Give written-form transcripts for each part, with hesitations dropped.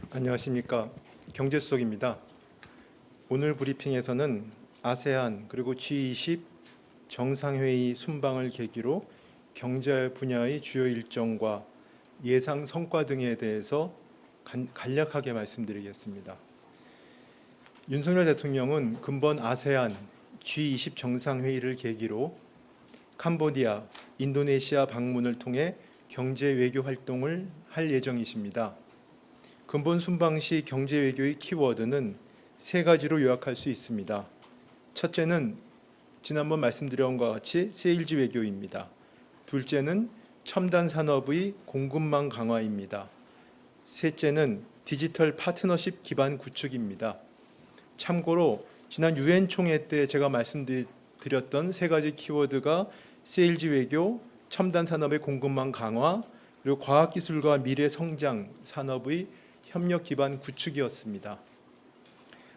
안녕하십니까. 경제수석입니다. 오늘 브리핑에서는 아세안 그리고 G20 정상회의 순방을 계기로 경제 분야의 주요 일정과 예상 성과 등에 대해서 간략하게 말씀드리겠습니다. 윤석열 대통령은 근본 아세안 G20 정상회의를 계기로 캄보디아, 인도네시아 방문을 통해 경제 외교 활동을 할 예정이십니다. 근본 순방 시 경제 외교의 키워드는 세 가지로 요약할 수 있습니다. 첫째는 지난번 말씀드린 것과 같이 세일즈 외교입니다. 둘째는 첨단 산업의 공급망 강화입니다. 셋째는 디지털 파트너십 기반 구축입니다. 참고로 지난 유엔 총회 때 제가 말씀드렸던 세 가지 키워드가 세일즈 외교, 첨단 산업의 공급망 강화, 그리고 과학기술과 미래 성장 산업의 협력 기반 구축이었습니다.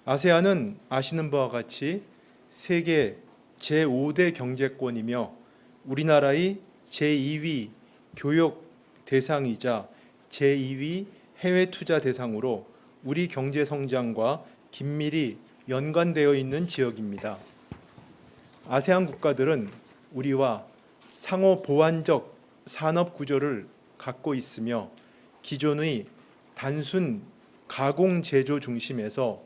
아세안은 아시는 바와 같이 세계 제5대 경제권이며 우리나라의 제2위 교역 대상이자 제2위 해외 투자 대상으로 우리 경제 성장과 긴밀히 연관되어 있는 지역입니다. 아세안 국가들은 우리와 상호 보완적 산업 구조를 갖고 있으며 기존의 단순 가공 제조 중심에서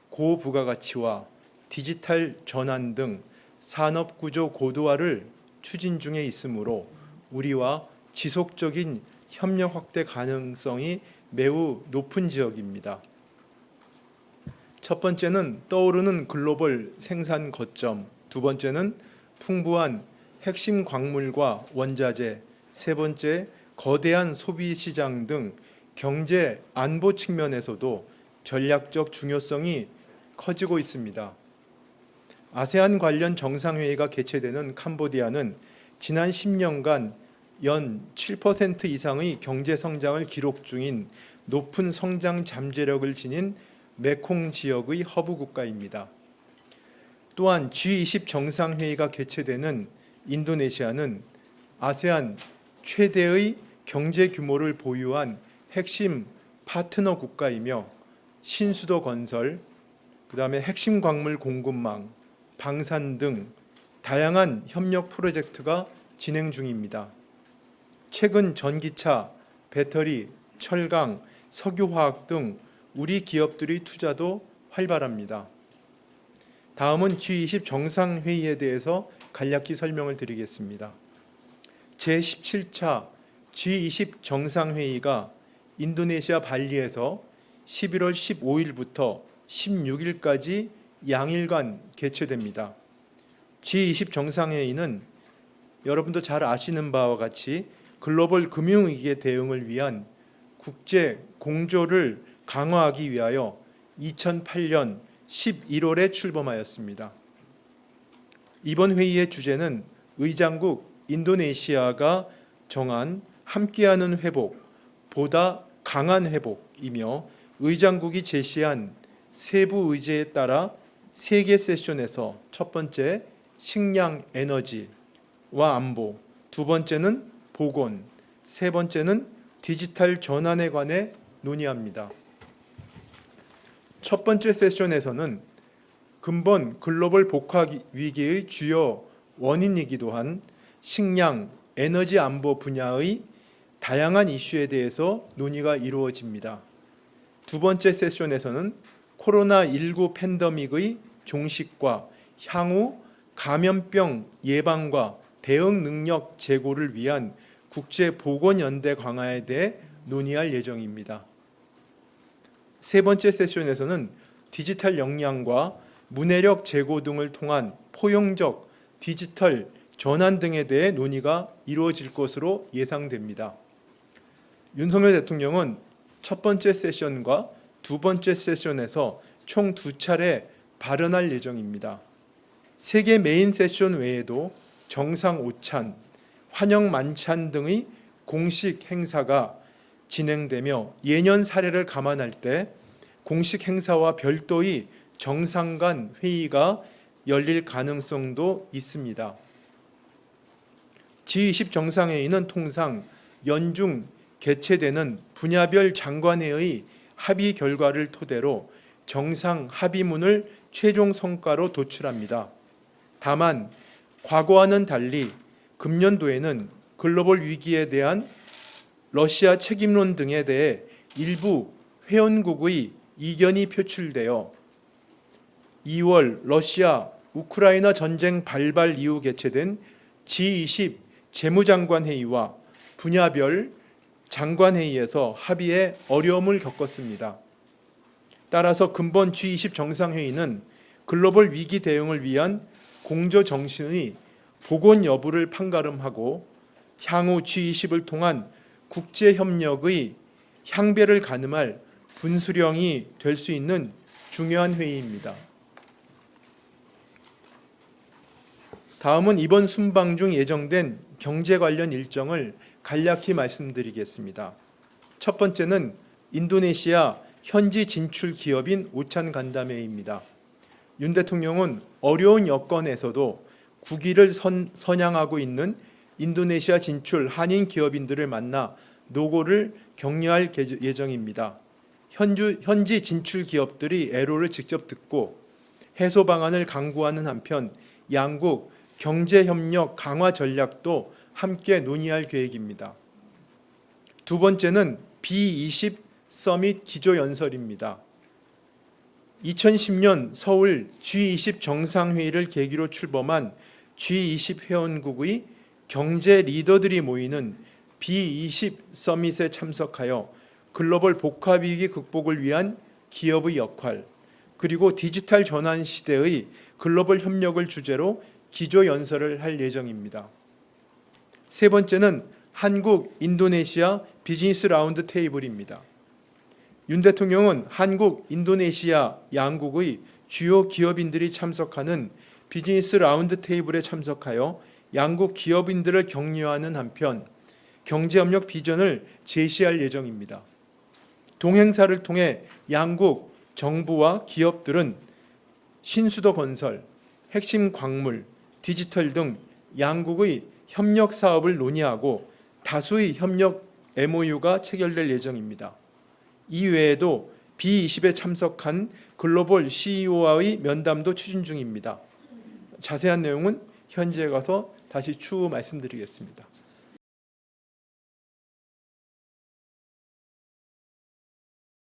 고부가가치와 디지털 전환 등 산업 구조 고도화를 추진 중에 있으므로 우리와 지속적인 협력 확대 가능성이 매우 높은 지역입니다. 첫 번째는 떠오르는 글로벌 생산 거점, 두 번째는 풍부한 핵심 광물과 원자재, 세 번째 거대한 소비 시장 등 경제 안보 측면에서도 전략적 중요성이 커지고 있습니다. 아세안 관련 정상회의가 개최되는 캄보디아는 지난 10년간 연 7% 이상의 경제 성장을 기록 중인 높은 성장 잠재력을 지닌 메콩 지역의 허브 국가입니다. 또한 G20 정상회의가 개최되는 인도네시아는 아세안 최대의 경제 규모를 보유한 핵심 파트너 국가이며 신수도 건설, 그다음에 핵심 광물 공급망, 방산 등 다양한 협력 프로젝트가 진행 중입니다. 최근 전기차, 배터리, 철강, 석유화학 등 우리 기업들의 투자도 활발합니다. 다음은 G20 정상회의에 대해서 간략히 설명을 드리겠습니다. 제17차 G20 정상회의가 인도네시아 발리에서 11월 15일부터 16일까지 양일간 개최됩니다. G20 정상회의는 여러분도 잘 아시는 바와 같이 글로벌 금융위기에 대응을 위한 국제 공조를 강화하기 위하여 2008년 11월에 출범하였습니다. 이번 회의의 주제는 의장국 인도네시아가 정한 함께하는 회복, 보다 강한 회복이며 의장국이 제시한 세부 의제에 따라 3개 세션에서 첫 번째 식량 에너지와 안보, 두 번째는 보건, 세 번째는 디지털 전환에 관해 논의합니다. 첫 번째 세션에서는 근본 글로벌 복합 위기의 주요 원인이기도 한 식량, 에너지 안보 분야의 다양한 이슈에 대해서 논의가 이루어집니다. 두 번째 세션에서는 코로나19 팬데믹의 종식과 향후 감염병 예방과 대응 능력 제고를 위한 국제보건연대 강화에 대해 논의할 예정입니다. 세 번째 세션에서는 디지털 역량과 문해력 제고 등을 통한 포용적 디지털 전환 등에 대해 논의가 이루어질 것으로 예상됩니다. 윤석열 대통령은 첫 번째 세션과 두 번째 세션에서 총 2차례 발언할 예정입니다. 세 개 메인 세션 외에도 정상 오찬, 환영 만찬 등의 공식 행사가 진행되며 예년 사례를 감안할 때 공식 행사와 별도의 정상 간 회의가 열릴 가능성도 있습니다. G20 정상회의는 통상 연중 개최되는 분야별 장관회의 합의 결과를 토대로 정상 합의문을 최종 성과로 도출합니다. 다만 과거와는 달리 금년도에는 글로벌 위기에 대한 러시아 책임론 등에 대해 일부 회원국의 이견이 표출되어 2월 러시아 우크라이나 전쟁 발발 이후 개최된 G20 재무장관 회의와 분야별 장관회의에서 합의에 어려움을 겪었습니다. 따라서 근본 G20 정상회의는 글로벌 위기 대응을 위한 공조 정신의 복원 여부를 판가름하고 향후 G20을 통한 국제협력의 향배를 가늠할 분수령이 될 수 있는 중요한 회의입니다. 다음은 이번 순방 중 예정된 경제 관련 일정을 간략히 말씀드리겠습니다. 첫 번째는 인도네시아 현지 진출 기업인 오찬 간담회입니다. 윤 대통령은 어려운 여건에서도 국위를 선양하고 있는 인도네시아 진출 한인 기업인들을 만나 노고를 격려할 예정입니다. 현지 진출 기업들이 애로를 직접 듣고 해소 방안을 강구하는 한편 양국 경제협력 강화 전략도 함께 논의할 계획입니다. 두 번째는 B20 서밋 기조연설입니다. 2010년 서울 G20 정상회의를 계기로 출범한 G20 회원국의 경제 리더들이 모이는 B20 서밋에 참석하여 글로벌 복합위기 극복을 위한 기업의 역할, 그리고 디지털 전환 시대의 글로벌 협력을 주제로 기조연설을 할 예정입니다. 세 번째는 한국 인도네시아 비즈니스 라운드 테이블입니다. 윤 대통령은 한국, 인도네시아 양국의 주요 기업인들이 참석하는 비즈니스 라운드 테이블에 참석하여 양국 기업인들을 격려하는 한편 경제협력 비전을 제시할 예정입니다. 동행사를 통해 양국 정부와 기업들은 신수도 건설, 핵심 광물, 디지털 등 양국의 협력 사업을 논의하고 다수의 협력 MOU가 체결될 예정입니다. 이외에도 B20에 참석한 글로벌 CEO와의 면담도 추진 중입니다. 자세한 내용은 현지에 가서 다시 추후 말씀드리겠습니다.